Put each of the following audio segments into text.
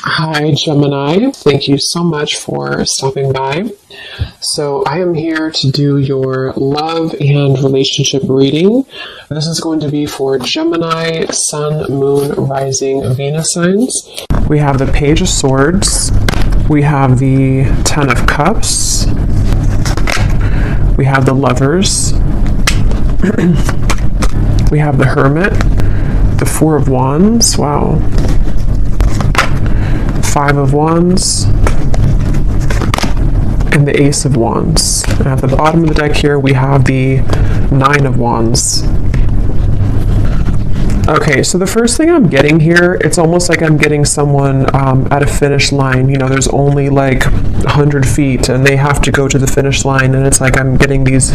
Hi, Gemini. Thank you so much for stopping by. So I am here to do your love and relationship reading. This is going to be for Gemini, Sun, Moon, Rising, Venus signs. We have the Page of Swords. We have the Ten of Cups. We have the Lovers. We have the Hermit. The Four of Wands. Wow. Five of Wands, and the Ace of Wands. And at the bottom of the deck here, we have the Nine of Wands. Okay, so the first thing I'm getting here, it's almost like I'm getting someone at a finish line. You know, there's only like 100 feet, and they have to go to the finish line, and it's like I'm getting these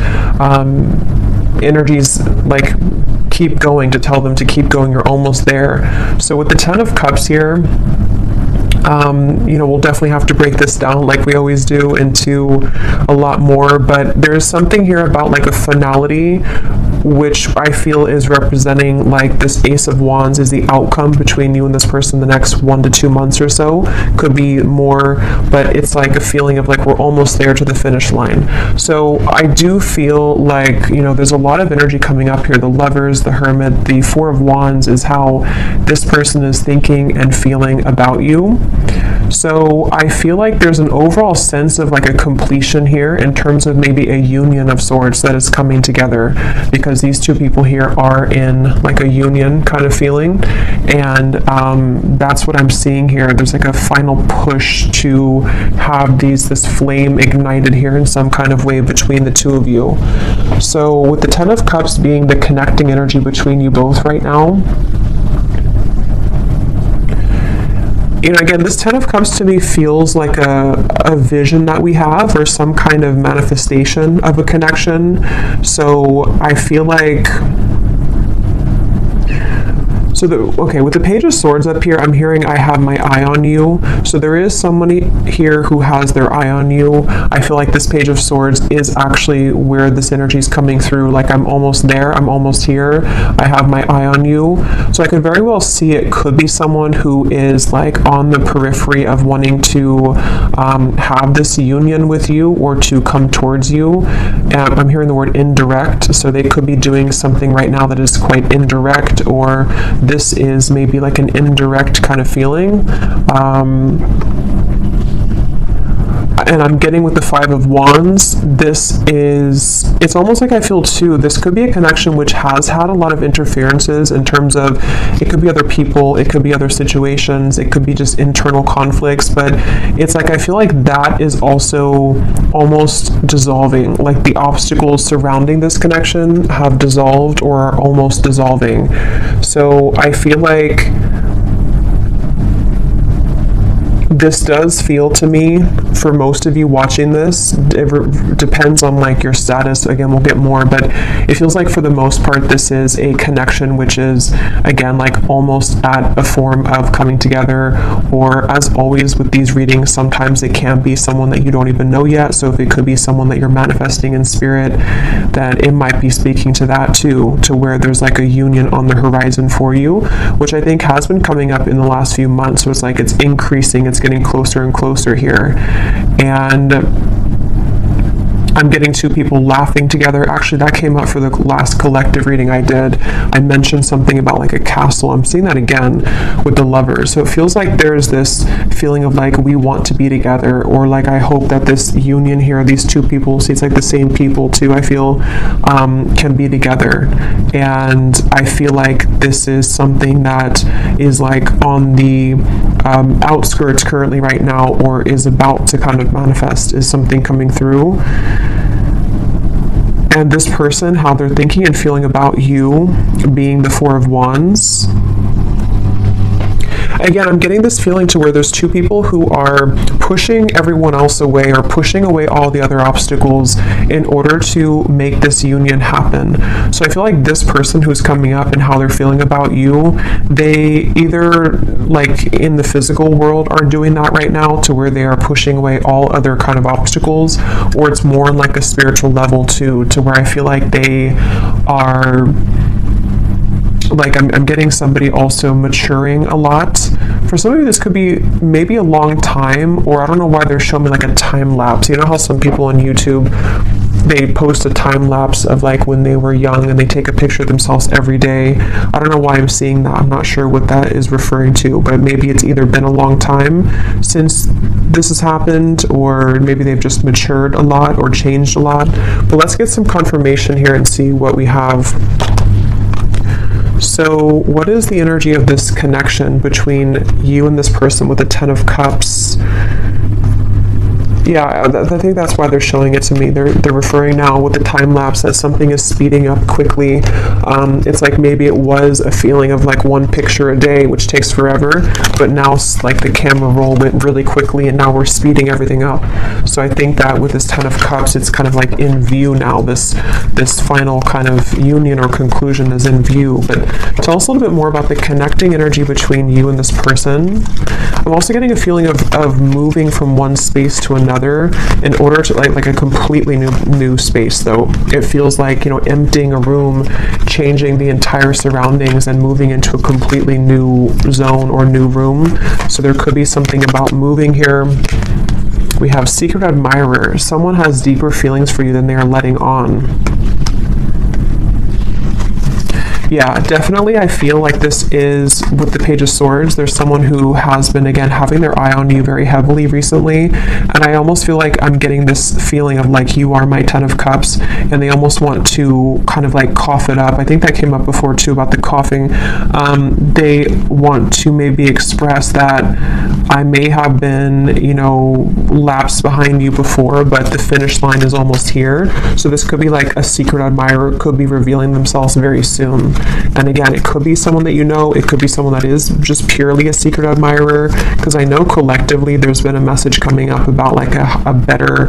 energies like keep going, to tell them to keep going, you're almost there. So with the Ten of Cups here, we'll definitely have to break this down like we always do into a lot more, but there's something here about like a finality, which I feel is representing like this Ace of Wands is the outcome between you and this person the next 1 to 2 months or so. Could be more, but it's like a feeling of like we're almost there to the finish line. So I do feel like, there's a lot of energy coming up here. The Lovers, the Hermit, the Four of Wands is how this person is thinking and feeling about you. So I feel like there's an overall sense of like a completion here in terms of maybe a union of sorts that is coming together, because these two people here are in like a union kind of feeling, and that's what I'm seeing here. There's like a final push to have this flame ignited here in some kind of way between the two of you. So with the Ten of Cups being the connecting energy between you both right now, again, this Ten of Cups to me feels like a vision that we have, or some kind of manifestation of a connection. So I feel like, with the Page of Swords up here, I'm hearing I have my eye on you. So there is somebody here who has their eye on you. I feel like this Page of Swords is actually where this energy is coming through. Like I'm almost there, I'm almost here, I have my eye on you. So I could very well see it could be someone who is like on the periphery of wanting to have this union with you or to come towards you. I'm hearing the word indirect, so they could be doing something right now that is quite indirect, or this is maybe like an indirect kind of feeling. And I'm getting with the Five of Wands, it's almost like I feel too, this could be a connection which has had a lot of interferences in terms of, it could be other people, it could be other situations, it could be just internal conflicts, but it's like I feel like that is also almost dissolving, like the obstacles surrounding this connection have dissolved or are almost dissolving. So I feel like this does feel to me, for most of you watching this, it depends on like your status, again we'll get more, but it feels like for the most part this is a connection which is, again, like almost at a form of coming together, or as always with these readings, sometimes it can be someone that you don't even know yet. So if it could be someone that you're manifesting in spirit, then it might be speaking to that too, to where there's like a union on the horizon for you, which I think has been coming up in the last few months. So it's like it's increasing, it's getting closer and closer here. And I'm getting two people laughing together. Actually, that came up for the last collective reading I did. I mentioned something about like a castle. I'm seeing that again with the Lovers. So it feels like there's this feeling of like we want to be together, or like I hope that this union here, these two people, see it's like the same people too, I feel can be together. And I feel like this is something that is like on the outskirts currently right now, or is about to kind of manifest, is something coming through. And this person, how they're thinking and feeling about you, being the Four of Wands. Again, I'm getting this feeling to where there's two people who are pushing everyone else away, or pushing away all the other obstacles in order to make this union happen. So I feel like this person who's coming up and how they're feeling about you, they either like in the physical world are doing that right now, to where they are pushing away all other kind of obstacles, or it's more on like a spiritual level too, to where I feel like they are like I'm getting somebody also maturing a lot For some of you, this could be maybe a long time, or I don't know why they're showing me like a time lapse. You know how some people on YouTube, they post a time lapse of like when they were young and they take a picture of themselves every day. I don't know why I'm seeing that. I'm not sure what that is referring to, but maybe it's either been a long time since this has happened, or maybe they've just matured a lot or changed a lot. But let's get some confirmation here and see what we have. So what is the energy of this connection between you and this person with the 10 of Cups? Yeah, I think that's why they're showing it to me. They're referring now with the time lapse that something is speeding up quickly. It's like maybe it was a feeling of like one picture a day, which takes forever, but now like the camera roll went really quickly and now we're speeding everything up. So I think that with this 10 of Cups, it's kind of like in view now. This final kind of union or conclusion is in view. But tell us a little bit more about the connecting energy between you and this person. I'm also getting a feeling of moving from one space to another in order to like a completely new space. Though it feels like, you know, emptying a room, changing the entire surroundings and moving into a completely new zone or new room. So there could be something about moving here. We have secret admirer. Someone has deeper feelings for you than they are letting on. Yeah, definitely I feel like this is, with the Page of Swords, there's someone who has been, again, having their eye on you very heavily recently, and I almost feel like I'm getting this feeling of like, you are my 10 of Cups, and they almost want to kind of like cough it up. I think that came up before too about the coughing. They want to maybe express that I may have been, you know, lapsed behind you before, but the finish line is almost here. So this could be like a secret admirer, could be revealing themselves very soon. And again, it could be someone that you know, it could be someone that is just purely a secret admirer, because I know collectively there's been a message coming up about like a better,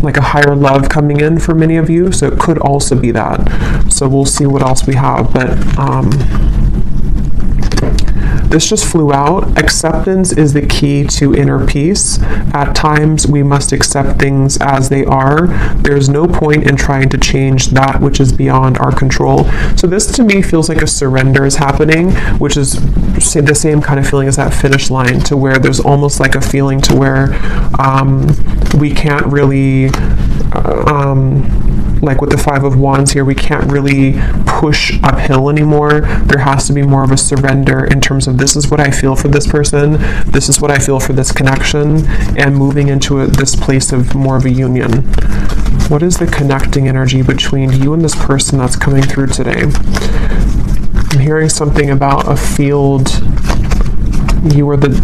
like a higher love coming in for many of you, so it could also be that. So we'll see what else we have, but this just flew out. Acceptance is the key to inner peace. At times, we must accept things as they are. There's no point in trying to change that which is beyond our control. So this to me feels like a surrender is happening, which is the same kind of feeling as that finish line, to where there's almost like a feeling to where we can't really like with the 5 of Wands here, we can't really push uphill anymore. There has to be more of a surrender in terms of, this is what I feel for this person, this is what I feel for this connection, and moving into this place of more of a union. What is the connecting energy between you and this person that's coming through today? I'm hearing something about a field. You are the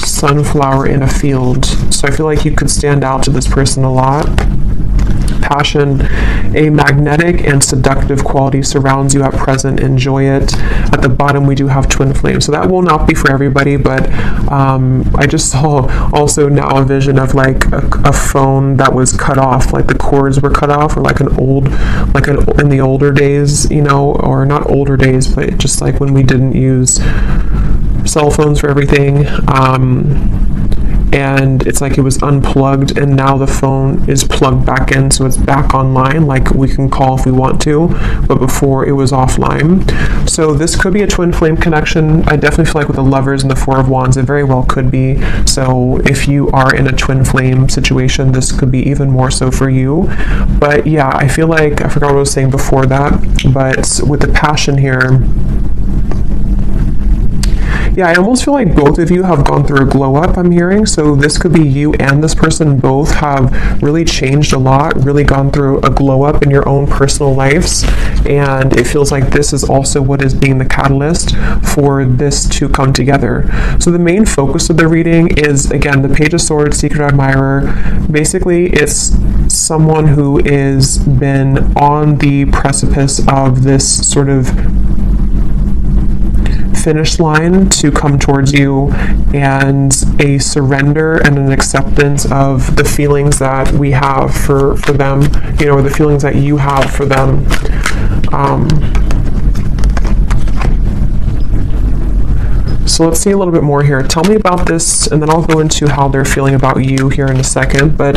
sunflower in a field. So I feel like you could stand out to this person a lot. Passion, a magnetic and seductive quality surrounds you at present. Enjoy it. At the bottom we do have twin flame, so that will not be for everybody, but I just saw also now a vision of like a phone that was cut off, like the cords were cut off, or like in the older days, you know, or not older days, but just like when we didn't use cell phones for everything, and it's like it was unplugged and now the phone is plugged back in, so it's back online, like we can call if we want to, but before it was offline. So this could be a twin flame connection. I definitely feel like with the Lovers and the 4 of Wands, it very well could be. So if you are in a twin flame situation, this could be even more so for you. But yeah, I feel like, I forgot what I was saying before that, but with the passion here, yeah, I almost feel like both of you have gone through a glow up, I'm hearing. So this could be you and this person both have really changed a lot, really gone through a glow up in your own personal lives. And it feels like this is also what is being the catalyst for this to come together. So the main focus of the reading is, again, the Page of Swords, Secret Admirer. Basically, it's someone who is been on the precipice of this sort of finish line to come towards you, and a surrender and an acceptance of the feelings that we have for them, you know, or the feelings that you have for them. So let's see a little bit more here. Tell me about this, and then I'll go into how they're feeling about you here in a second, but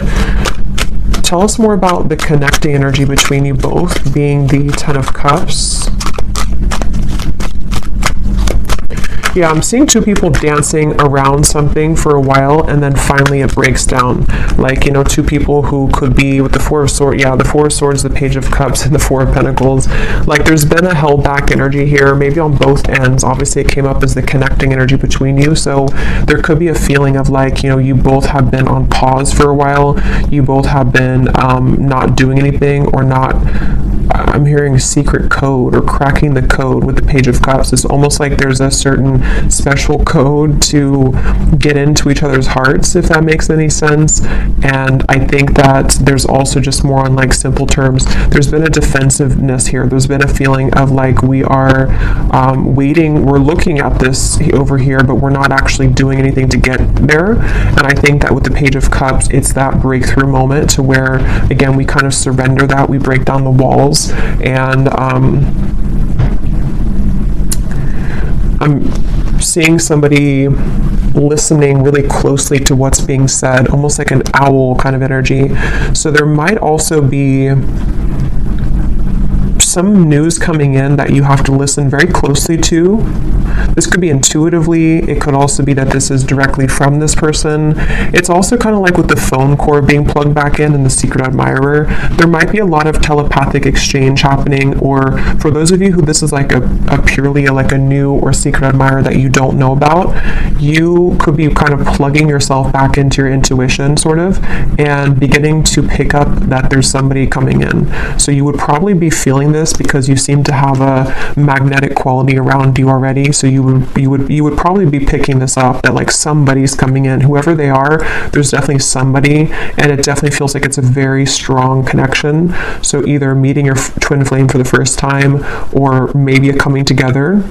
tell us more about the connecting energy between you both, being the 10 of Cups. Yeah, I'm seeing two people dancing around something for a while, and then finally it breaks down. Like, you know, two people who could be with the Four of Swords, the Four of Swords, the Page of Cups, and the Four of Pentacles. Like, there's been a held back energy here, maybe on both ends. Obviously, it came up as the connecting energy between you, so there could be a feeling of like, you know, you both have been on pause for a while. You both have been not doing anything, or not. I'm hearing secret code or cracking the code with the Page of Cups. It's almost like there's a certain special code to get into each other's hearts, if that makes any sense. And I think that there's also just more on like simple terms. There's been a defensiveness here. There's been a feeling of like we are waiting. We're looking at this over here, but we're not actually doing anything to get there. And I think that with the Page of Cups, it's that breakthrough moment to where, again, we kind of surrender that. We break down the walls. And I'm seeing somebody listening really closely to what's being said, almost like an owl kind of energy. So there might also be some news coming in that you have to listen very closely to. This could be intuitively. It could also be that this is directly from this person. It's also kind of like with the phone cord being plugged back in and the secret admirer. There might be a lot of telepathic exchange happening, or for those of you who this is like a purely like a new or secret admirer that you don't know about, you could be kind of plugging yourself back into your intuition sort of, and beginning to pick up that there's somebody coming in. So you would probably be feeling this because you seem to have a magnetic quality around you already. So you would probably be picking this up, that like somebody's coming in, whoever they are. There's definitely somebody, and it definitely feels like it's a very strong connection. So either meeting your twin flame for the first time, or maybe a coming together.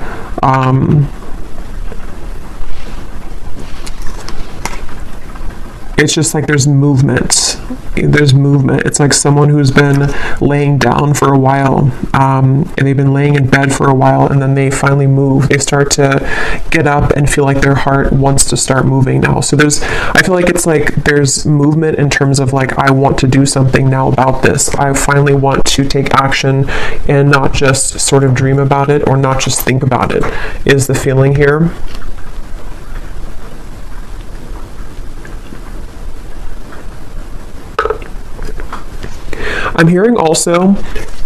It's just like there's movement. It's like someone who's been laying down for a while, and they've been laying in bed for a while, and then they finally move. They start to get up and feel like their heart wants to start moving now. So I feel like it's like there's movement in terms of like, I want to do something now about this. I finally want to take action and not just sort of dream about it, or not just think about it, is the feeling here. I'm hearing also,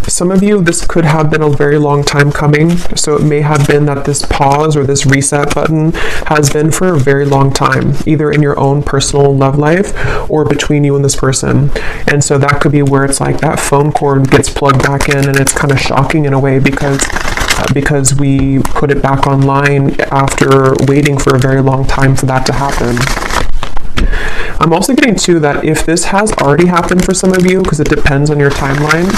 some of you, this could have been a very long time coming. So it may have been that this pause or this reset button has been for a very long time, either in your own personal love life or between you and this person. And so that could be where it's like that phone cord gets plugged back in, and it's kind of shocking in a way because we put it back online after waiting for a very long time for that to happen. I'm also getting too that if this has already happened for some of you, because it depends on your timeline,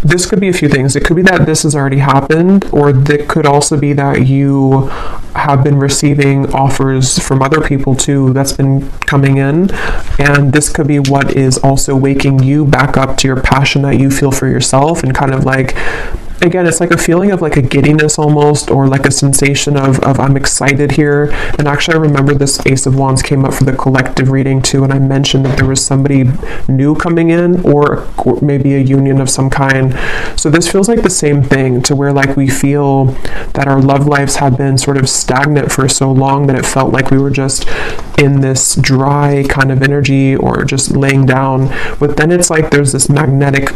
this could be a few things. It could be that this has already happened, or it could also be that you have been receiving offers from other people too that's been coming in, and this could be what is also waking you back up to your passion that you feel for yourself, and kind of like, again, it's like a feeling of like a giddiness almost, or like a sensation of I'm excited here. And actually, I remember this Ace of Wands came up for the collective reading too, and I mentioned that there was somebody new coming in, or maybe a union of some kind. So this feels like the same thing, to where like we feel that our love lives have been sort of stagnant for so long that it felt like we were just in this dry kind of energy, or just laying down. But then it's like there's this magnetic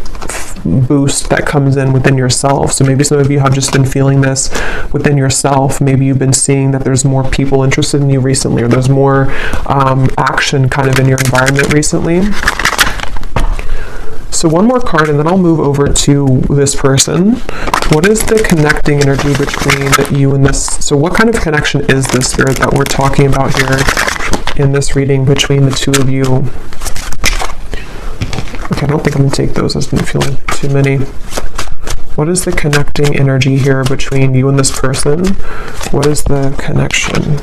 boost that comes in within yourself. So maybe some of you have just been feeling this within yourself. Maybe you've been seeing that there's more people interested in you recently, or there's more action kind of in your environment recently. So one more card, and then I'll move over to this person. What is the connecting energy between you and this? So what kind of connection is this, Spirit, that we're talking about here in this reading between the two of you? Okay, I don't think I'm going to take those. I've been feeling too many. What is the connecting energy here between you and this person? What is the connection?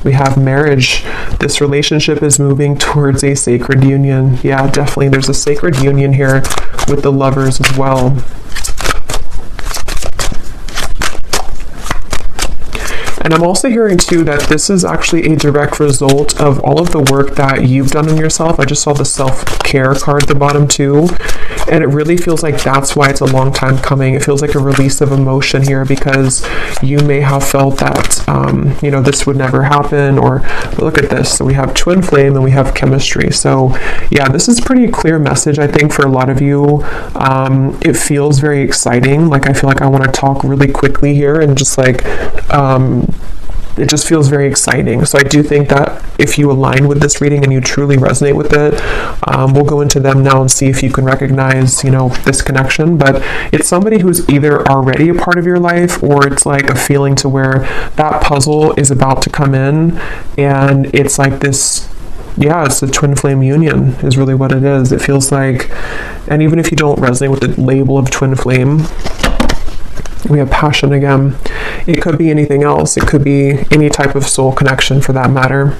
We have marriage. This relationship is moving towards a sacred union. Yeah, definitely. There's a sacred union here with the lovers as well. And I'm also hearing too that this is actually a direct result of all of the work that you've done on yourself. I just saw the self-care card at the bottom too. And it really feels like that's why it's a long time coming. It feels like a release of emotion here, because you may have felt that, you know, this would never happen, or look at this. So we have twin flame and we have chemistry. So yeah, this is pretty clear message, I think, for a lot of you. It feels very exciting. Like, I feel like I want to talk really quickly here and just like, it just feels very exciting. So I do think that if you align with this reading and you truly resonate with it, we'll go into them now and see if you can recognize, you know, this connection. But it's somebody who's either already a part of your life, or it's like a feeling to where that puzzle is about to come in, and it's like this, yeah, it's a twin flame union is really what it is. It feels like, and even if you don't resonate with the label of twin flame, we have passion again. It could be anything else. It could be any type of soul connection for that matter.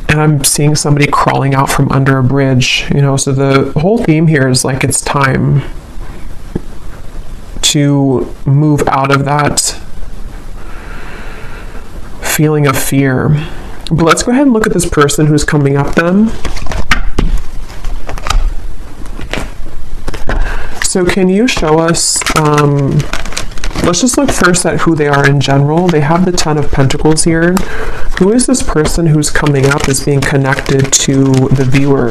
And I'm seeing somebody crawling out from under a bridge, you know, so the whole theme here is like it's time to move out of that feeling of fear. But let's go ahead and look at this person who's coming up then. So can you show us, let's just look first at who they are in general. They have the 10 of Pentacles here. Who is this person who's coming up as being connected to the viewer?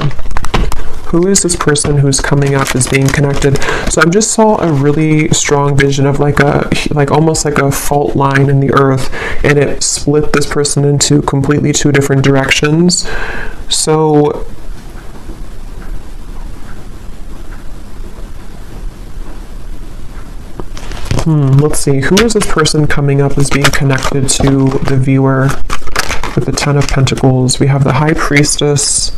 Who is this person who's coming up as being connected? So I just saw a really strong vision of like almost like a fault line in the earth, and it split this person into completely two different directions. So let's see, who is this person coming up as being connected to the viewer with the 10 of Pentacles? We have the High Priestess,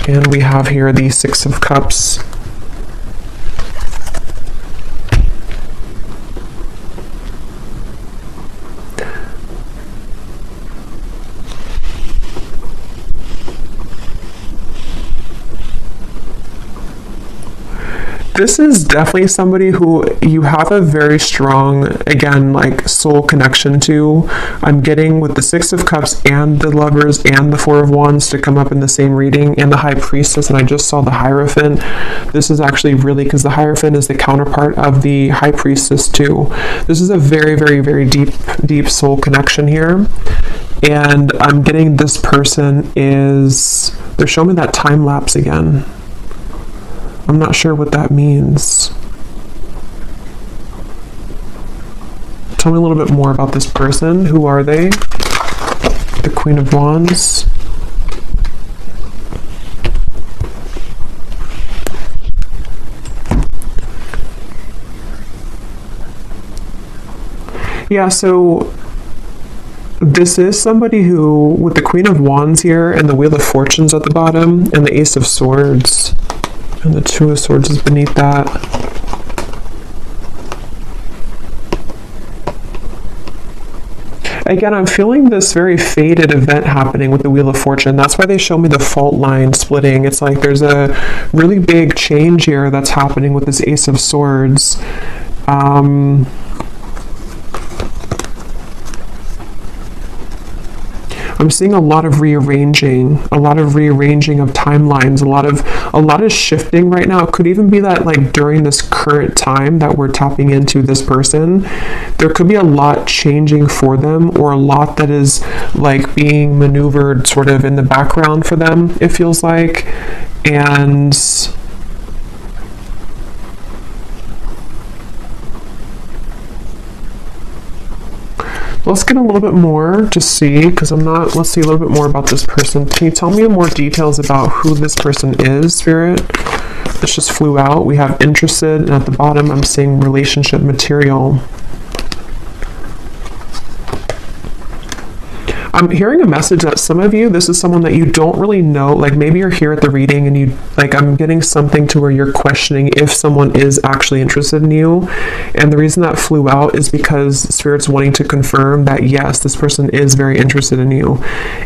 and we have here the 6 of Cups. This is definitely somebody who you have a very strong, again, like soul connection to. I'm getting with the 6 of Cups and the Lovers and the 4 of Wands to come up in the same reading, and the High Priestess, and I just saw the Hierophant. This is actually really, because the Hierophant is the counterpart of the High Priestess too. This is a very, very, very deep soul connection here. And I'm getting this person is, they're showing me that time lapse again. I'm not sure what that means. Tell me a little bit more about this person. Who are they? The Queen of Wands. Yeah, so this is somebody who, with the Queen of Wands here and the Wheel of Fortunes at the bottom and the Ace of Swords, and the 2 of Swords is beneath that. Again, I'm feeling this very fated event happening with the Wheel of Fortune. That's why they show me the fault line splitting. It's like there's a really big change here that's happening with this Ace of Swords. I'm seeing a lot of rearranging of timelines, a lot of shifting right now. It could even be that like during this current time that we're tapping into this person, there could be a lot changing for them, or a lot that is like being maneuvered sort of in the background for them, it feels like. And let's get a little bit more to see, because let's see a little bit more about this person. Can you tell me more details about who this person is, Spirit? This just flew out. We have interested, and at the bottom I'm seeing relationship material. I'm hearing a message that some of you, this is someone that you don't really know, like maybe you're here at the reading and you, like, I'm getting something to where you're questioning if someone is actually interested in you. And the reason that flew out is because Spirit's wanting to confirm that yes, this person is very interested in you.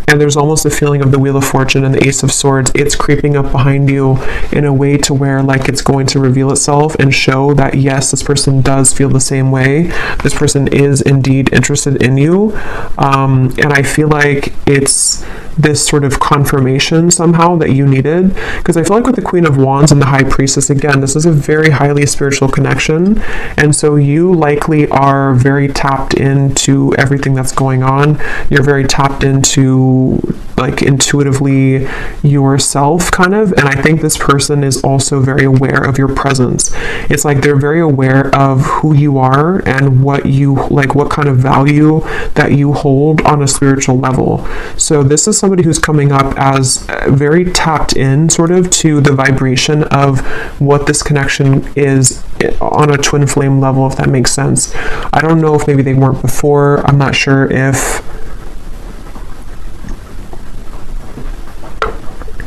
And there's almost a feeling of the Wheel of Fortune and the Ace of Swords. It's creeping up behind you in a way to where like it's going to reveal itself and show that yes, this person does feel the same way. This person is indeed interested in you. And I feel like it's this sort of confirmation somehow that you needed, because I feel like with the Queen of Wands and the High Priestess, again, this is a very highly spiritual connection, and so you likely are very tapped into everything that's going on. You're very tapped into like intuitively yourself kind of, and I think this person is also very aware of your presence. It's like they're very aware of who you are and what you like, what kind of value that you hold on a spiritual level. So this is somebody who's coming up as very tapped in sort of to the vibration of what this connection is on a twin flame level, if that makes sense. I don't know if maybe they weren't before. I'm not sure if,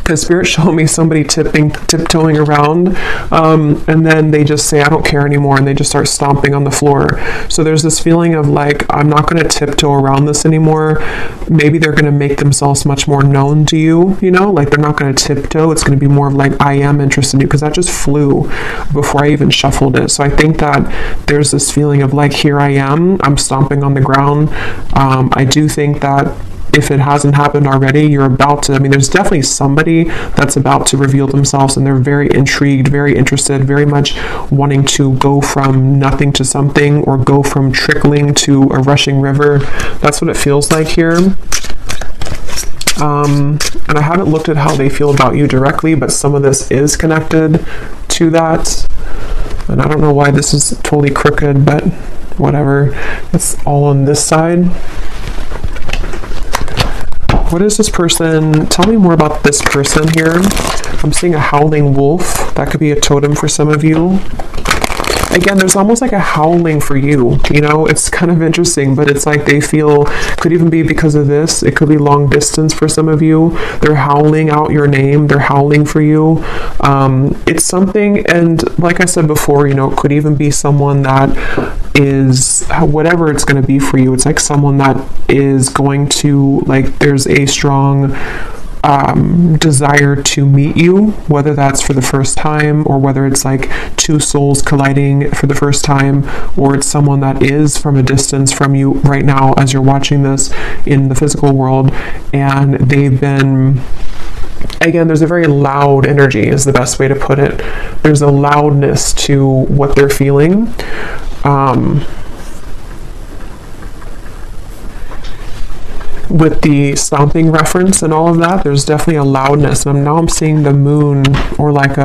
because Spirit showed me somebody tiptoeing around, and then they just say, I don't care anymore, and they just start stomping on the floor. So there's this feeling of like, I'm not going to tiptoe around this anymore. Maybe they're going to make themselves much more known to you, you know, like they're not going to tiptoe. It's going to be more of like, I am interested in you, because that just flew before I even shuffled it. So I think that there's this feeling of like, here I am, I'm stomping on the ground. I do think that if it hasn't happened already, you're about to, I mean, there's definitely somebody that's about to reveal themselves, and they're very intrigued, very interested, very much wanting to go from nothing to something, or go from trickling to a rushing river. That's what it feels like here. And I haven't looked at how they feel about you directly, but some of this is connected to that. And I don't know why this is totally crooked, but whatever. It's all on this side. What is this person? Tell me more about this person here. I'm seeing a howling wolf. That could be a totem for some of you. Again, there's almost like a howling for you, you know, it's kind of interesting, but it's like they feel, could even be because of this, it could be long distance for some of you. They're howling out your name, they're howling for you. It's something, and like I said before, you know, it could even be someone that is, whatever it's going to be for you, it's like someone that is going to, like, there's a strong desire to meet you, whether that's for the first time, or whether it's like two souls colliding for the first time, or it's someone that is from a distance from you right now as you're watching this in the physical world, and they've been, again, there's a very loud energy is the best way to put it. There's a loudness to what they're feeling. With the stomping reference and all of that, there's definitely a loudness. And now I'm seeing the moon, or like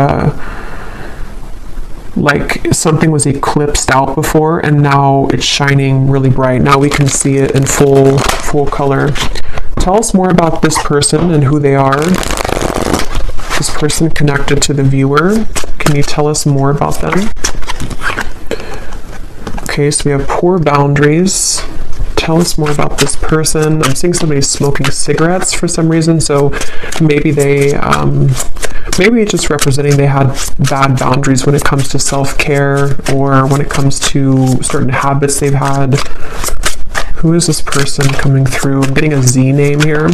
something was eclipsed out before, and now it's shining really bright. Now we can see it in full color. Tell us more about this person and who they are. This person connected to the viewer. Can you tell us more about them? Okay, so we have poor boundaries. Tell us more about this person. I'm seeing somebody smoking cigarettes for some reason, so maybe they, maybe it's just representing they had bad boundaries when it comes to self-care, or when it comes to certain habits they've had. Who is this person coming through? I'm getting a Z name here.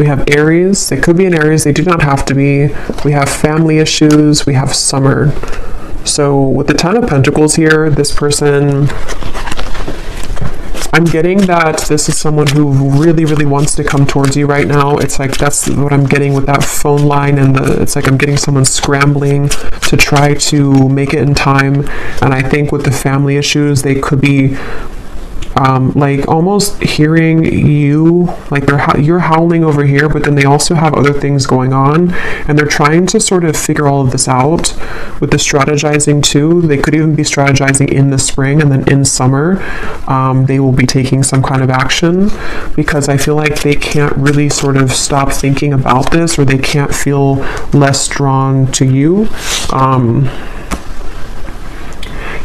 We have Aries. They could be an Aries. They do not have to be. We have family issues. We have summer. So with the Ten of Pentacles here, this person, I'm getting that this is someone who really, really wants to come towards you right now. It's like, that's what I'm getting with that phone line, and it's like I'm getting someone scrambling to try to make it in time. And I think with the family issues, they could be like almost hearing you, like you're howling over here, but then they also have other things going on, and they're trying to sort of figure all of this out with the strategizing too. They could even be strategizing in the spring, and then in summer they will be taking some kind of action, because I feel like they can't really sort of stop thinking about this, or they can't feel less drawn to you.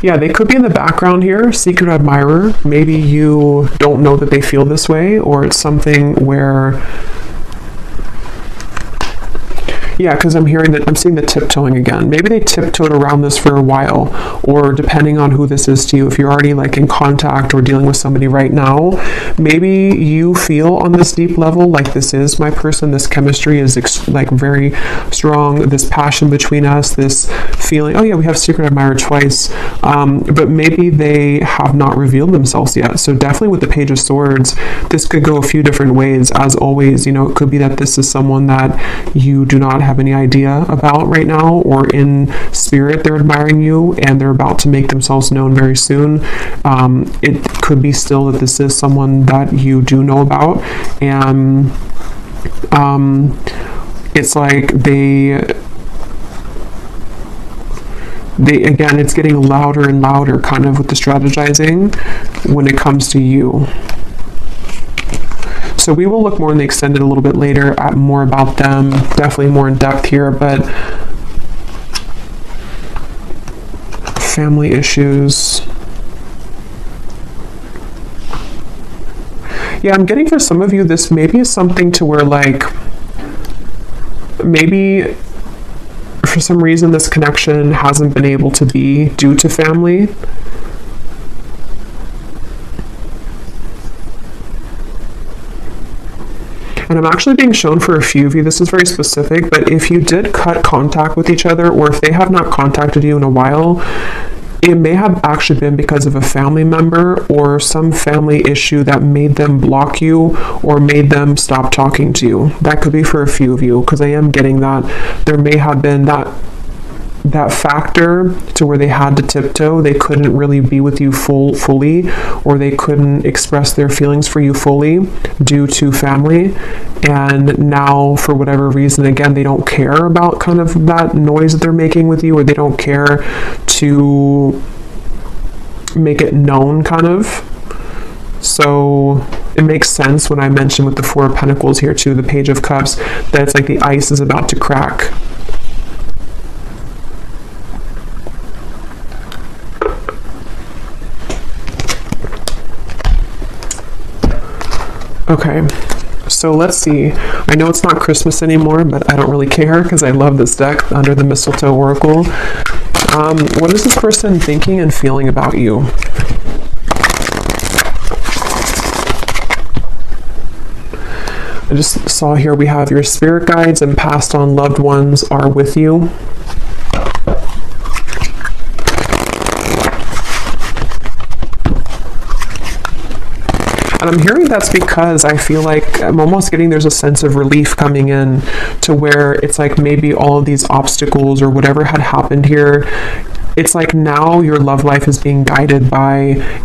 Yeah, they could be in the background here, secret admirer. Maybe you don't know that they feel this way, or it's something where, yeah, because I'm seeing the tiptoeing again. Maybe they tiptoed around this for a while, or depending on who this is to you, if you're already like in contact or dealing with somebody right now, maybe you feel on this deep level like this is my person, this chemistry is like very strong, this passion between us, this feeling, oh yeah, we have secret admirer twice, but maybe they have not revealed themselves yet. So definitely with the Page of Swords, this could go a few different ways. As always, it could be that this is someone that you do not have any idea about right now, or in spirit they're admiring you and they're about to make themselves known very soon. It could be still that this is someone that you do know about, and it's like they again, it's getting louder and louder kind of with the strategizing when it comes to you. So we will look more in the extended a little bit later at more about them, definitely more in depth here, but family issues. Yeah, I'm getting for some of you, this maybe is something to where like, maybe for some reason this connection hasn't been able to be due to family. And I'm actually being shown for a few of you, this is very specific, but if you did cut contact with each other, or if they have not contacted you in a while, it may have actually been because of a family member or some family issue that made them block you or made them stop talking to you. That could be for a few of you, because I am getting that there may have been that factor to where they had to tiptoe. They couldn't really be with you fully, or they couldn't express their feelings for you fully due to family. And now, for whatever reason, again, they don't care about kind of that noise that they're making with you, or they don't care to make it known, kind of. So it makes sense when I mentioned with the Four of Pentacles here too, the Page of Cups, that it's like the ice is about to crack. Okay, so let's see. I know it's not Christmas anymore, but I don't really care because I love this deck, Under the Mistletoe Oracle. What is this person thinking and feeling about you? I just saw here we have your spirit guides and passed on loved ones are with you. And I'm hearing that's because I feel like I'm almost getting there's a sense of relief coming in to where it's like maybe all of these obstacles or whatever had happened here, it's like now your love life is being guided by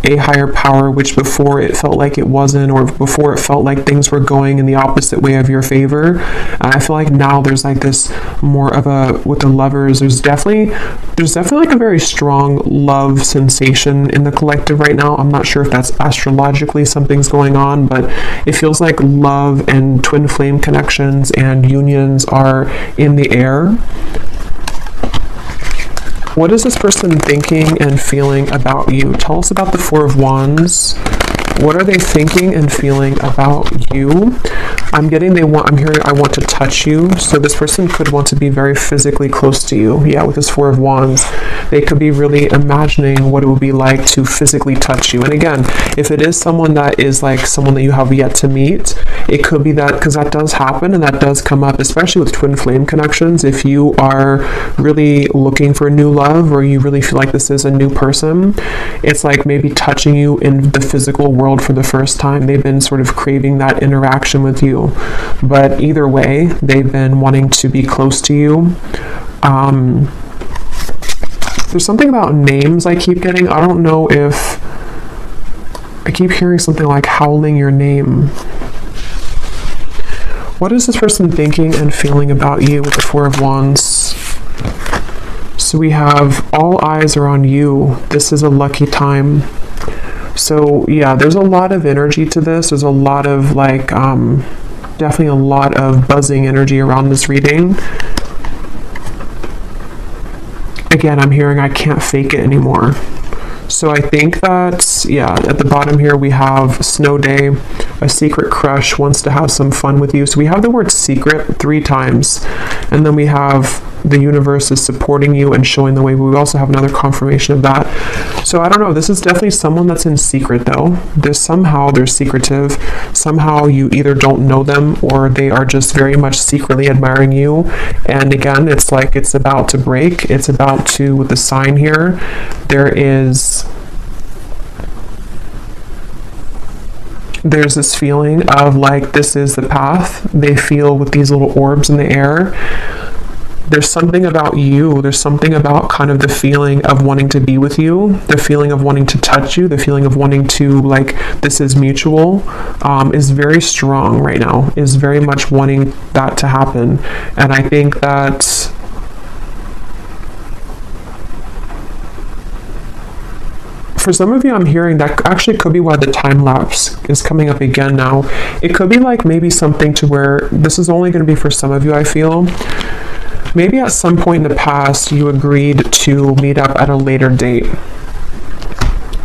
a higher power, which before it felt like it wasn't, or before it felt like things were going in the opposite way of your favor. I feel like now there's like this more of a, with the lovers, there's definitely like a very strong love sensation in the collective right now. I'm not sure if that's astrologically something's going on, but it feels like love and twin flame connections and unions are in the air. What is this person thinking and feeling about you? Tell us about the Four of Wands. What are they thinking and feeling about you? I'm hearing I want to touch you. So this person could want to be very physically close to you. Yeah, with this Four of Wands. They could be really imagining what it would be like to physically touch you. And again, if it is someone that is like someone that you have yet to meet, it could be that, because that does happen and that does come up, especially with twin flame connections. If you are really looking for new love, or you really feel like this is a new person, it's like maybe touching you in the physical world for the first time. They've been sort of craving that interaction with you. But either way, they've been wanting to be close to you. There's something about names I keep getting. I don't know if I keep hearing something like howling your name. What is this person thinking and feeling about you with the Four of Wands? So we have all eyes are on you. This is a lucky time. So yeah, there's a lot of energy to this. There's a lot of like, definitely a lot of buzzing energy around this reading. Again, I'm hearing I can't fake it anymore. So I think that, yeah, at the bottom here we have snow day, a secret crush wants to have some fun with you. So we have the word secret 3 times, and then we have the universe is supporting you and showing the way. We also have another confirmation of that. So I don't know, this is definitely someone that's in secret though. Somehow they're secretive. Somehow you either don't know them or they are just very much secretly admiring you. And again, it's like it's about to break. It's about to, with the sign here, there's this feeling of like this is the path. They feel with these little orbs in the air. There's something about you, there's something about kind of the feeling of wanting to be with you, the feeling of wanting to touch you, the feeling of wanting to, like, this is mutual, is very strong right now, is very much wanting that to happen. And I think that for some of you, I'm hearing that actually could be why the time lapse is coming up again now. It could be like maybe something to where this is only going to be for some of you, I feel. Maybe at some point in the past you agreed to meet up at a later date,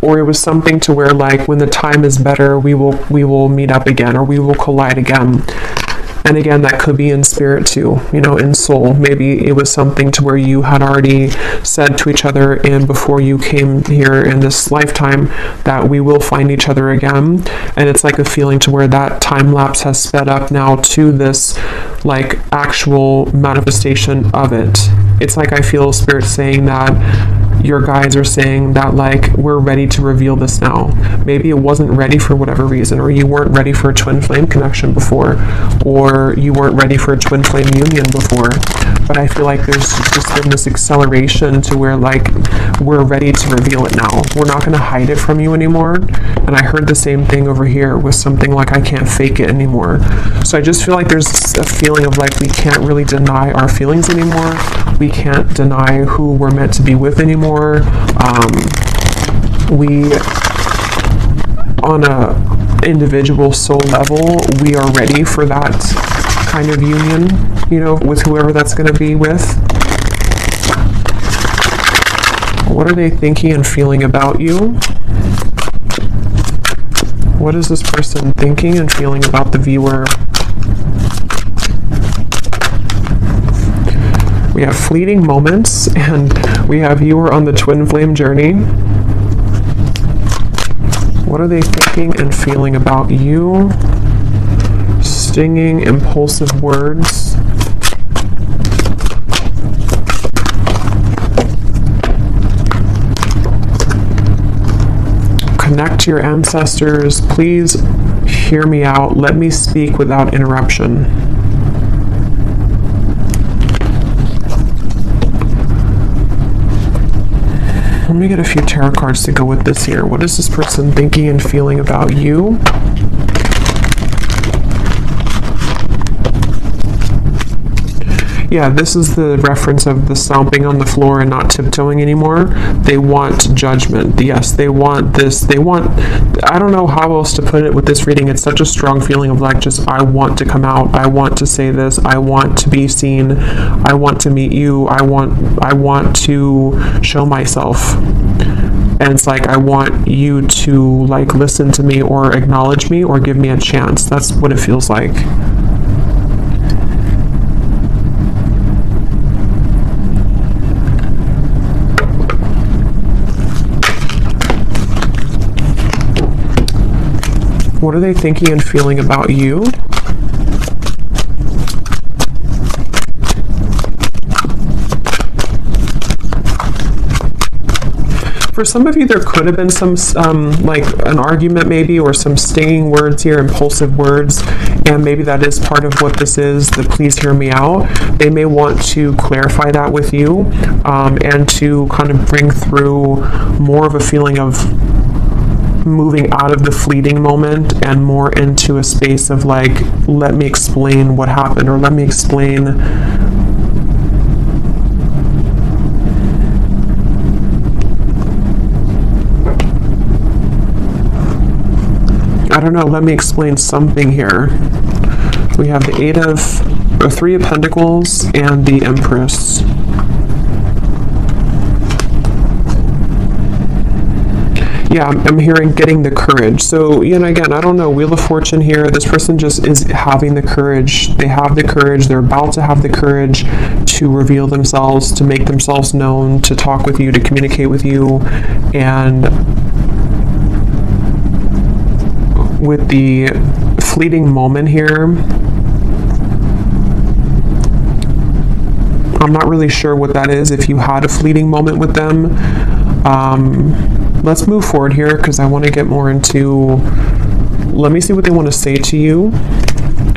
or it was something to where like when the time is better we will meet up again, or we will collide again. And again, that could be in spirit too, you know, in soul. Maybe it was something to where you had already said to each other and before you came here in this lifetime that we will find each other again. And it's like a feeling to where that time lapse has sped up now to this like actual manifestation of it. It's like I feel spirit saying that your guides are saying that like we're ready to reveal this now. Maybe it wasn't ready for whatever reason, or you weren't ready for a twin flame connection before, or you weren't ready for a twin flame union before. But I feel like there's just been this acceleration to where like we're ready to reveal it now. We're not going to hide it from you anymore. And I heard the same thing over here with something like I can't fake it anymore. So I just feel like there's a feeling of like we can't really deny our feelings anymore. We can't deny who we're meant to be with anymore. We, on a individual soul level, we are ready for that kind of union, you know, with whoever that's going to be with. What are they thinking and feeling about you? What is this person thinking and feeling about the viewer? We have fleeting moments, and we have viewer on the twin flame journey. What are they thinking and feeling about you? Stinging, impulsive words. Connect to your ancestors. Please hear me out. Let me speak without interruption. Let me get a few tarot cards to go with this here. What is this person thinking and feeling about you? Yeah, this is the reference of the stomping on the floor and not tiptoeing anymore. They want judgment. Yes, they want this. They want, I don't know how else to put it with this reading. It's such a strong feeling of like just, I want to come out. I want to say this. I want to be seen. I want to meet you. I want to show myself. And it's like, I want you to like listen to me or acknowledge me or give me a chance. That's what it feels like. What are they thinking and feeling about you? For some of you, there could have been some, like an argument maybe, or some stinging words here, impulsive words, and maybe that is part of what this is, the please hear me out. They may want to clarify that with you, and to kind of bring through more of a feeling of moving out of the fleeting moment and more into a space of like, let me explain what happened, or let me explain I don't know, let me explain something here. We have the Three of Pentacles and the Empress. Yeah, I'm hearing getting the courage. So, again, I don't know, Wheel of Fortune here. This person just is having the courage. They have the courage. They're about to have the courage to reveal themselves, to make themselves known, to talk with you, to communicate with you. And with the fleeting moment here, I'm not really sure what that is, if you had a fleeting moment with them. Let's move forward here because I want to get more into, let me see what they want to say to you.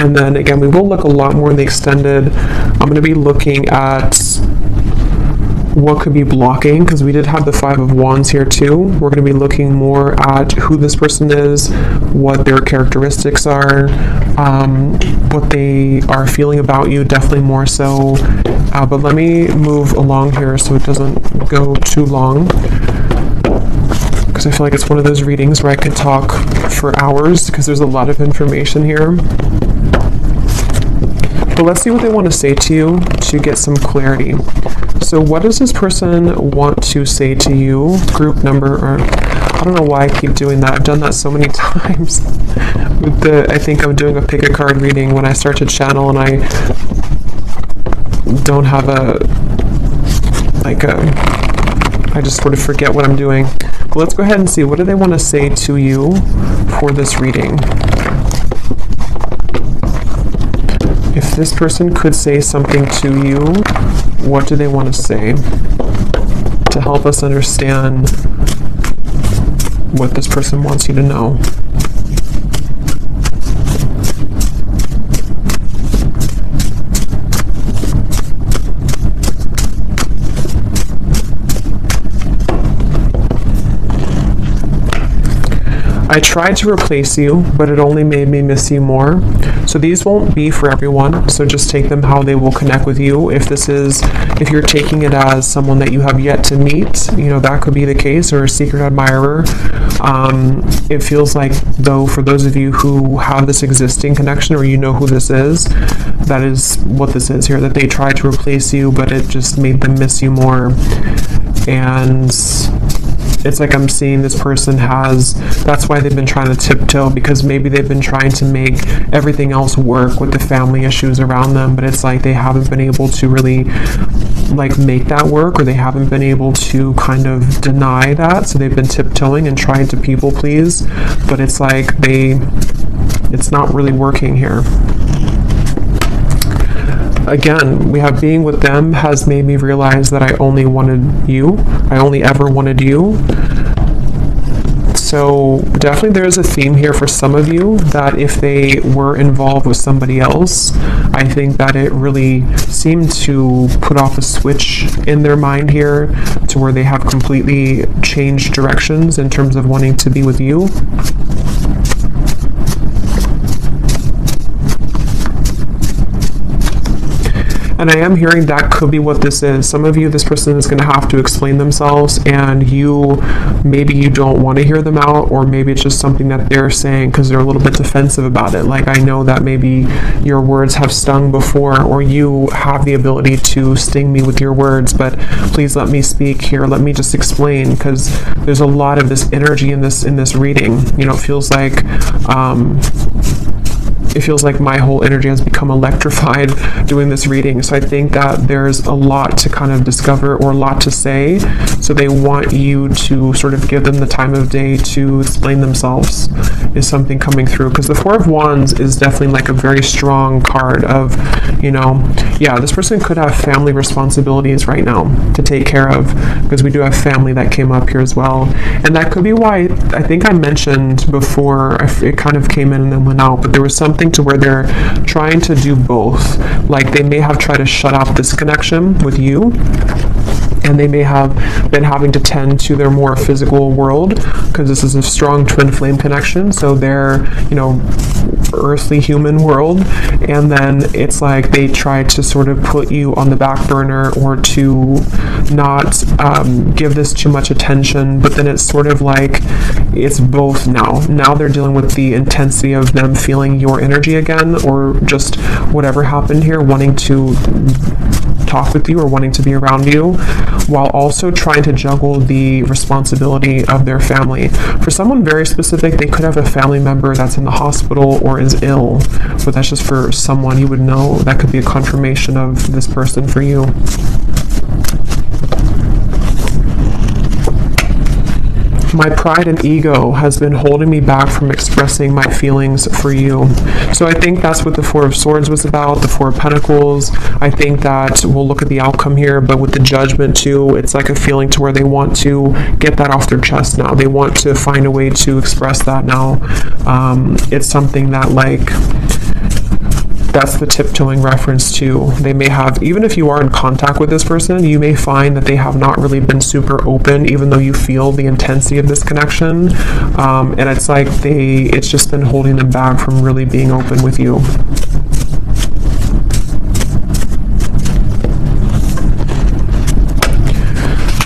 And then again, we will look a lot more in the extended. I'm going to be looking at what could be blocking, because we did have the Five of Wands here too. We're going to be looking more at who this person is, what their characteristics are, what they are feeling about you, definitely more so. But let me move along here so it doesn't go too long, because I feel like it's one of those readings where I could talk for hours because there's a lot of information here. But let's see what they want to say to you to get some clarity. So what does this person want to say to you? Group number, or I don't know why I keep doing that. I've done that so many times. I think I'm doing a pick a card reading when I start to channel and I don't have I just sort of forget what I'm doing. But let's go ahead and see, what do they want to say to you for this reading? If this person could say something to you, what do they want to say to help us understand what this person wants you to know? I tried to replace you, but it only made me miss you more. So these won't be for everyone, so just take them how they will connect with you. If you're taking it as someone that you have yet to meet, that could be the case, or a secret admirer. It feels like, though, for those of you who have this existing connection, or who this is, that is what this is here, that they tried to replace you, but it just made them miss you more. And it's like I'm seeing this person that's why they've been trying to tiptoe, because maybe they've been trying to make everything else work with the family issues around them, but it's like they haven't been able to really make that work, or they haven't been able to kind of deny that, so they've been tiptoeing and trying to people please, but it's like it's not really working here. Again, we have being with them has made me realize that I only wanted you. I only ever wanted you. So definitely there is a theme here for some of you that if they were involved with somebody else, I think that it really seemed to put off a switch in their mind here to where they have completely changed directions in terms of wanting to be with you. And I am hearing that could be what this is. Some of you, this person is going to have to explain themselves, and maybe you don't want to hear them out, or maybe it's just something that they're saying because they're a little bit defensive about it. Like, I know that maybe your words have stung before, or you have the ability to sting me with your words, but please let me speak here. Let me just explain, because there's a lot of this energy in this reading. It feels like my whole energy has become electrified doing this reading. So I think that there's a lot to kind of discover, or a lot to say. So they want you to sort of give them the time of day to explain themselves, is something coming through. Because the Four of Wands is definitely a very strong card of, this person could have family responsibilities right now to take care of, because we do have family that came up here as well. And that could be why I think I mentioned before, it kind of came in and then went out, but there was something to where they're trying to do both. Like, they may have tried to shut off this connection with you, and they may have been having to tend to their more physical world, because this is a strong twin flame connection, so their earthly human world, and then it's like they try to sort of put you on the back burner, or to not give this too much attention, but then it's sort of like it's both now. Now they're dealing with the intensity of them feeling your energy again, or just whatever happened here, wanting to talk with you or wanting to be around you, while also trying to juggle the responsibility of their family. For someone very specific, they could have a family member that's in the hospital or is ill, but that's just for someone you would know. That could be a confirmation of this person for you. My pride and ego has been holding me back from expressing my feelings for you. So I think that's what the Four of Swords was about, the Four of Pentacles. I think that we'll look at the outcome here, but with the Judgment too, it's like a feeling to where they want to get that off their chest now. They want to find a way to express that now. It's something that, like, that's the tiptoeing reference to, they may have, even if you are in contact with this person, you may find that they have not really been super open, even though you feel the intensity of this connection. And it's like it's just been holding them back from really being open with you.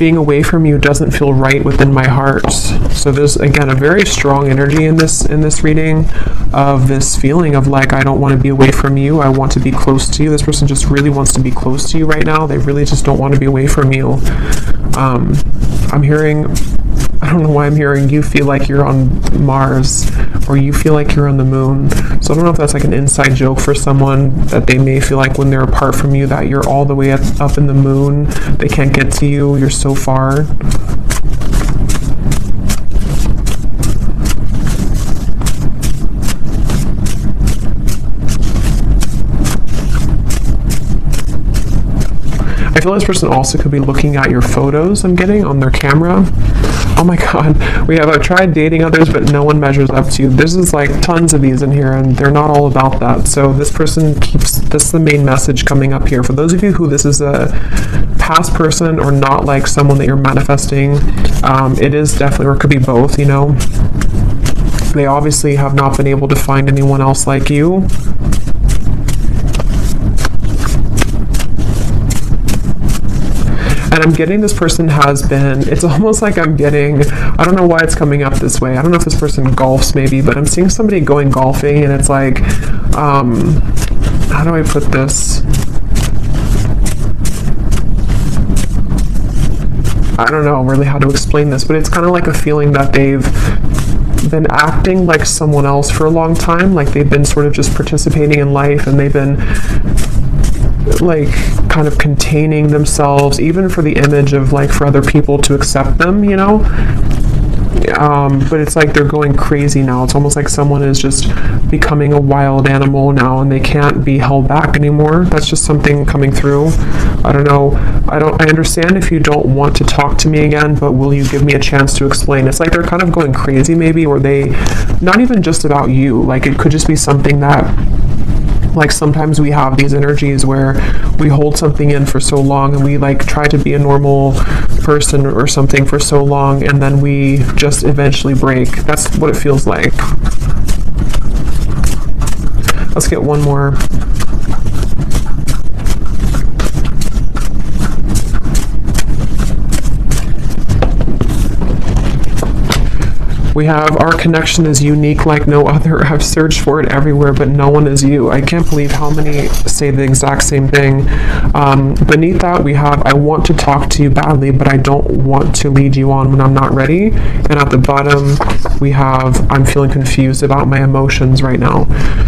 Being away from you doesn't feel right within my heart. So there's, again, a very strong energy in this reading of this feeling of, like, I don't want to be away from you. I want to be close to you. This person just really wants to be close to you right now. They really just don't want to be away from you. I'm hearing, I don't know why I'm hearing you feel like you're on Mars, or you feel like you're on the moon. So I don't know if that's like an inside joke for someone, that they may feel like when they're apart from you that you're all the way up in the moon. They can't get to you. You're so far. I feel this person also could be looking at your photos I'm getting on their camera. Oh my god, I've tried dating others, but no one measures up to you. There's like tons of these in here, and they're not all about that. So this person this is the main message coming up here. For those of you who this is a past person or not, like someone that you're manifesting, it is definitely, or it could be both, you know. They obviously have not been able to find anyone else like you. And I'm getting this person has been, it's almost like I'm getting, I don't know why it's coming up this way. I don't know if this person golfs maybe, but I'm seeing somebody going golfing, and it's like, how do I put this? I don't know really how to explain this, but it's kind of like a feeling that they've been acting like someone else for a long time. Like they've been sort of just participating in life, and they've been like kind of containing themselves, even for the image of, like, for other people to accept them, you know. But it's like they're going crazy now. It's almost like someone is just becoming a wild animal now, and they can't be held back anymore. That's just something coming through. I don't know. I understand if you don't want to talk to me again, but will you give me a chance to explain? It's like they're kind of going crazy maybe, or they, not even just about you, like it could just be something that, like, sometimes we have these energies where we hold something in for so long, and we like try to be a normal person or something for so long, and then we just eventually break. That's what it feels like. Let's get one more. We have, our connection is unique like no other. I've searched for it everywhere, but no one is you. I can't believe how many say the exact same thing. Beneath that, we have, I want to talk to you badly, but I don't want to lead you on when I'm not ready. And at the bottom, we have, I'm feeling confused about my emotions right now.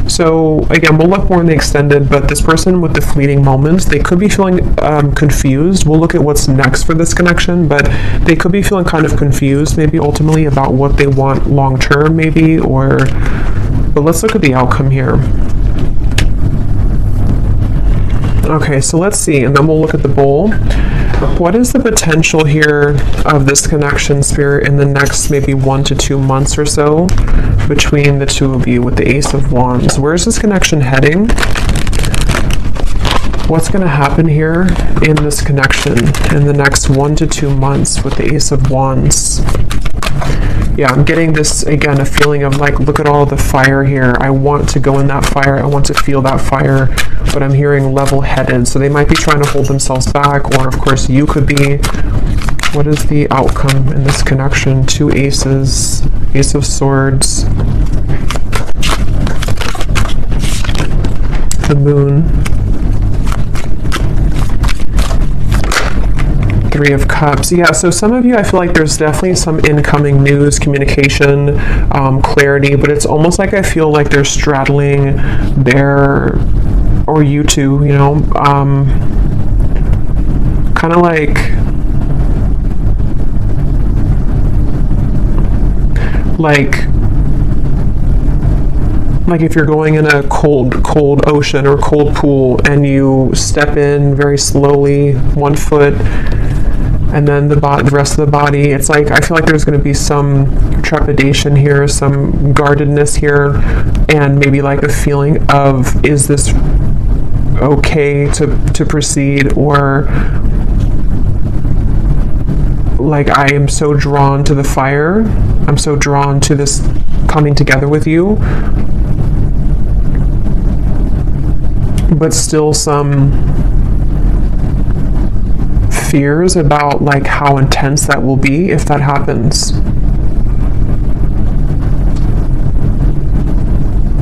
So again, we'll look more in the extended, but this person with the fleeting moments, they could be feeling confused. We'll look at what's next for this connection, but they could be feeling kind of confused, maybe ultimately about what they want long term, maybe, or, but let's look at the outcome here. Okay, so let's see, and then we'll look at the bowl. What is the potential here of this connection, Spirit, in the next maybe 1 to 2 months or so between the two of you with the Ace of Wands? Where's this connection heading? What's going to happen here in this connection in the next 1 to 2 months with the Ace of Wands? Yeah, I'm getting this, again, a feeling of like, look at all the fire here. I want to go in that fire. I want to feel that fire, but I'm hearing level-headed. So they might be trying to hold themselves back, or of course you could be. What is the outcome in this connection? 2 aces. Ace of Swords, the Moon, Three of Cups. Yeah, so some of you, I feel like there's definitely some incoming news, communication, clarity, but it's almost like I feel like they're straddling their, or you two, you know, kind of like if you're going in a cold ocean or cold pool and you step in very slowly, 1 foot, and then the rest of the body, it's like I feel like there's going to be some trepidation here, some guardedness here, and maybe like a feeling of, is this okay to proceed, or like I am so drawn to the fire, I'm so drawn to this coming together with you, but still some fears about like how intense that will be if that happens.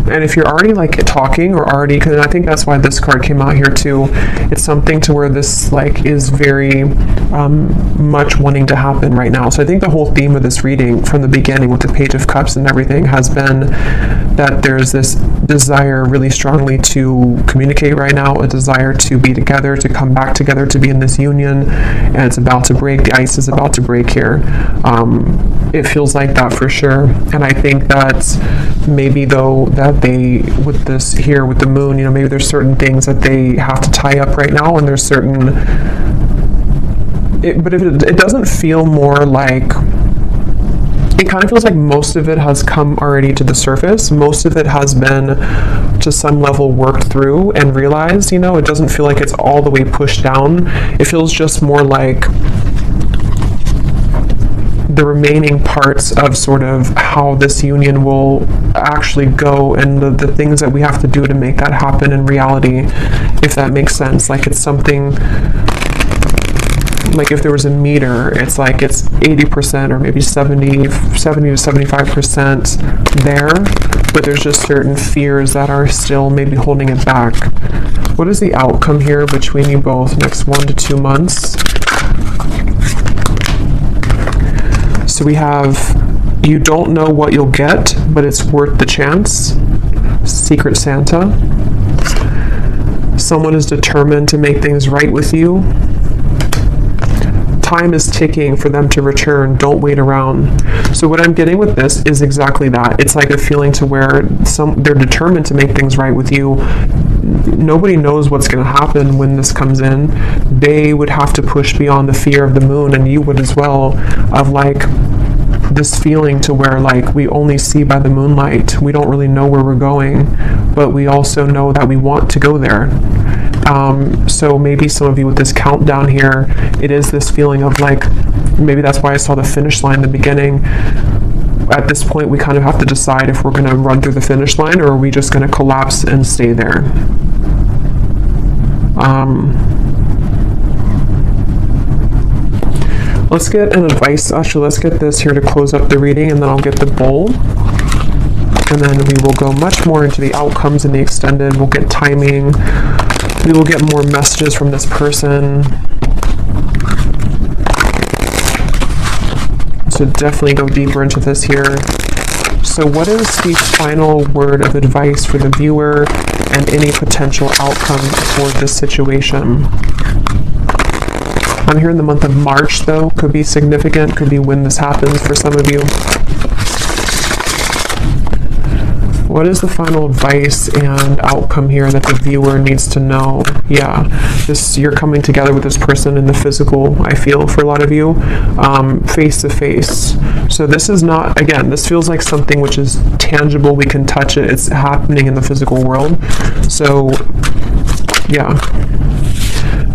And if you're already like talking or already, because I think that's why this card came out here too, it's something to where this like is very much wanting to happen right now. So I think the whole theme of this reading from the beginning with the Page of Cups and everything has been that there's this desire really strongly to communicate right now, a desire to be together, to come back together, to be in this union, and it's about to break. The ice is about to break here. It feels like that for sure. And I think that maybe though that they, with this here with the Moon, you know, maybe there's certain things that they have to tie up right now, and there's certain but if it doesn't feel more like, it kind of feels like most of it has come already to the surface. Most of it has been to some level worked through and realized, you know, it doesn't feel like it's all the way pushed down. It feels just more like the remaining parts of sort of how this union will actually go, and the things that we have to do to make that happen in reality, if that makes sense. Like it's something, like if there was a meter, it's like it's 80% or maybe 70 to 75% there, but there's just certain fears that are still maybe holding it back. What is the outcome here between you both next 1 to 2 months? So we have, you don't know what you'll get, but it's worth the chance. Secret Santa. Someone is determined to make things right with you. Time is ticking for them to return. Don't wait around. So what I'm getting with this is exactly that. It's like a feeling to where they're determined to make things right with you. Nobody knows what's going to happen when this comes in. They would have to push beyond the fear of the Moon, and you would as well, of like this feeling to where like we only see by the moonlight. We don't really know where we're going, but we also know that we want to go there. So maybe some of you with this countdown here, it is this feeling of like, maybe that's why I saw the finish line in the beginning. At this point, we kind of have to decide if we're going to run through the finish line, or are we just going to collapse and stay there. Let's get an advice. Actually, let's get this here to close up the reading, and then I'll get the bowl. And then we will go much more into the outcomes in the extended. We'll get timing. We will get more messages from this person. So definitely go deeper into this here. So what is the final word of advice for the viewer and any potential outcome for this situation? I'm here in the month of March, though. Could be significant, could be when this happens for some of you. What is the final advice and outcome here that the viewer needs to know? Yeah, you're coming together with this person in the physical, I feel, for a lot of you, face to face. So this is not, again, this feels like something which is tangible, we can touch it, it's happening in the physical world. So, yeah.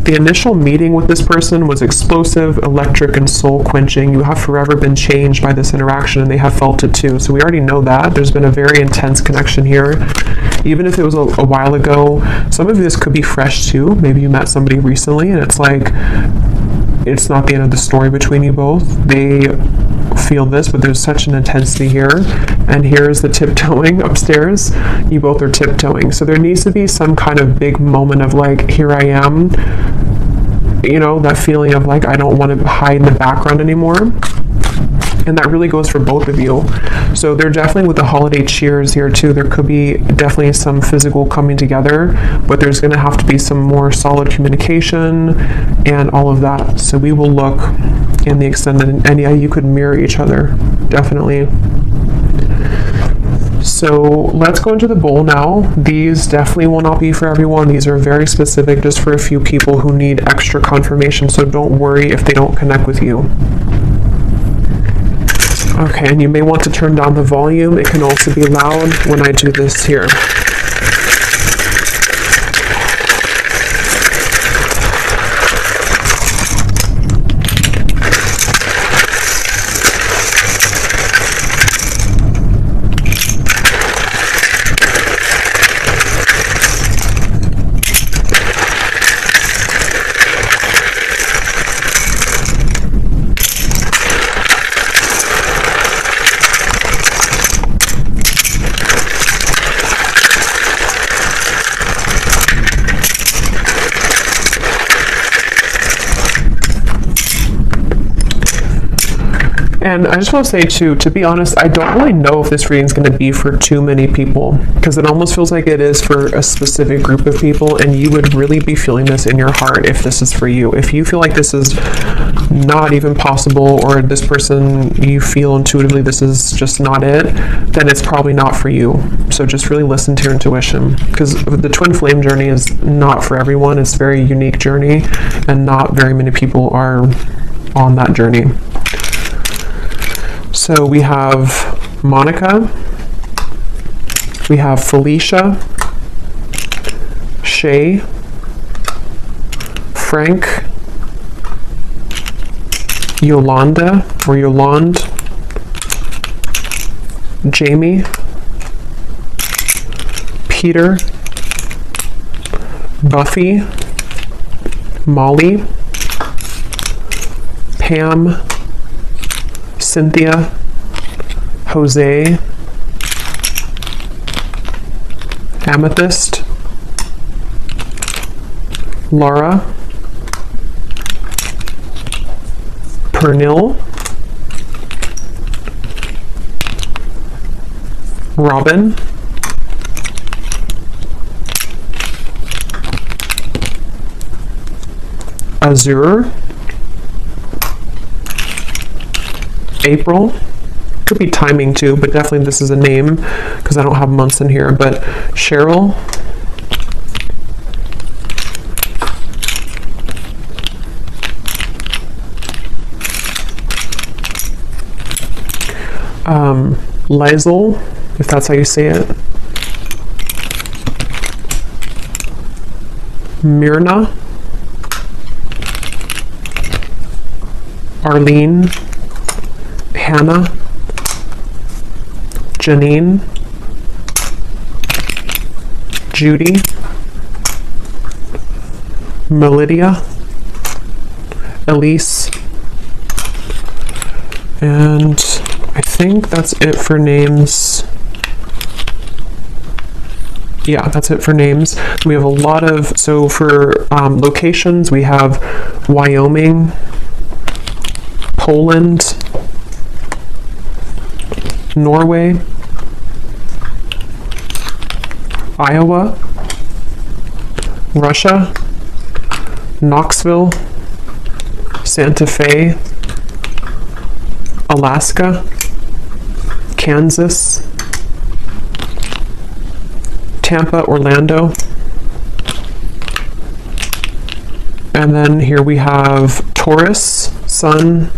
The initial meeting with this person was explosive, electric, and soul-quenching. You have forever been changed by this interaction, and they have felt it too. So we already know that. There's been a very intense connection here. Even if it was a while ago, some of this could be fresh too. Maybe you met somebody recently, and it's like, it's not the end of the story between you both. They feel this, but there's such an intensity here. And here's the tiptoeing upstairs. You both are tiptoeing. So there needs to be some kind of big moment of like, here I am. You know, that feeling of like, I don't want to hide in the background anymore. And that really goes for both of you. So they're definitely with the holiday cheers here too. There could be definitely some physical coming together, but there's going to have to be some more solid communication and all of that. So we will look in the extended, and yeah, you could mirror each other, definitely. So let's go into the bowl now. These definitely will not be for everyone. These are very specific, just for a few people who need extra confirmation. So don't worry if they don't connect with you. Okay, and you may want to turn down the volume. It can also be loud when I do this here. And I just want to say too, to be honest, I don't really know if this reading is going to be for too many people, because it almost feels like it is for a specific group of people, and you would really be feeling this in your heart if this is for you. If you feel like this is not even possible, or this person, you feel intuitively this is just not it, then it's probably not for you. So just really listen to your intuition, because the twin flame journey is not for everyone. It's a very unique journey, and not very many people are on that journey. So we have Monica, we have Felicia, Shay, Frank, Yolanda or Yolande, Jamie, Peter, Buffy, Molly, Pam, Cynthia, Jose, Amethyst, Laura, Pernil, Robin, Azure, April. Could be timing too, but definitely this is a name because I don't have months in here. But Cheryl, Lizel, if that's how you say it, Myrna, Arlene, Hannah, Janine, Judy, Melidia, Elise, and I think that's it for names. Yeah, that's it for names. We have a lot of, so for locations, we have Wyoming, Poland, Norway, Iowa, Russia, Knoxville, Santa Fe, Alaska, Kansas, Tampa, Orlando, and then here we have Taurus, Sun,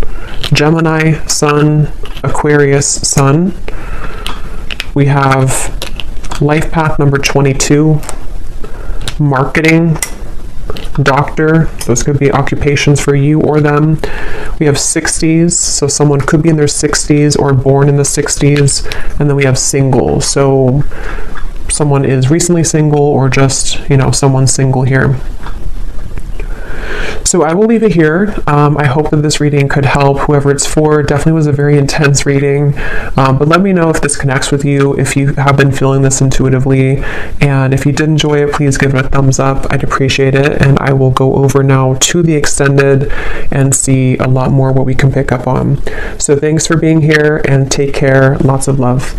Gemini, Sun, Aquarius, Sun. We have life path number 22, marketing, doctor. Those could be occupations for you or them. We have 60s, so someone could be in their 60s or born in the 60s. And then we have single, so someone is recently single or just, you know, someone single here. So I will leave it here. I hope that this reading could help whoever it's for. It definitely was a very intense reading, but let me know if this connects with you, if you have been feeling this intuitively, and if you did enjoy it, please give it a thumbs up. I'd appreciate it, and I will go over now to the extended and see a lot more what we can pick up on. So thanks for being here, and take care. Lots of love.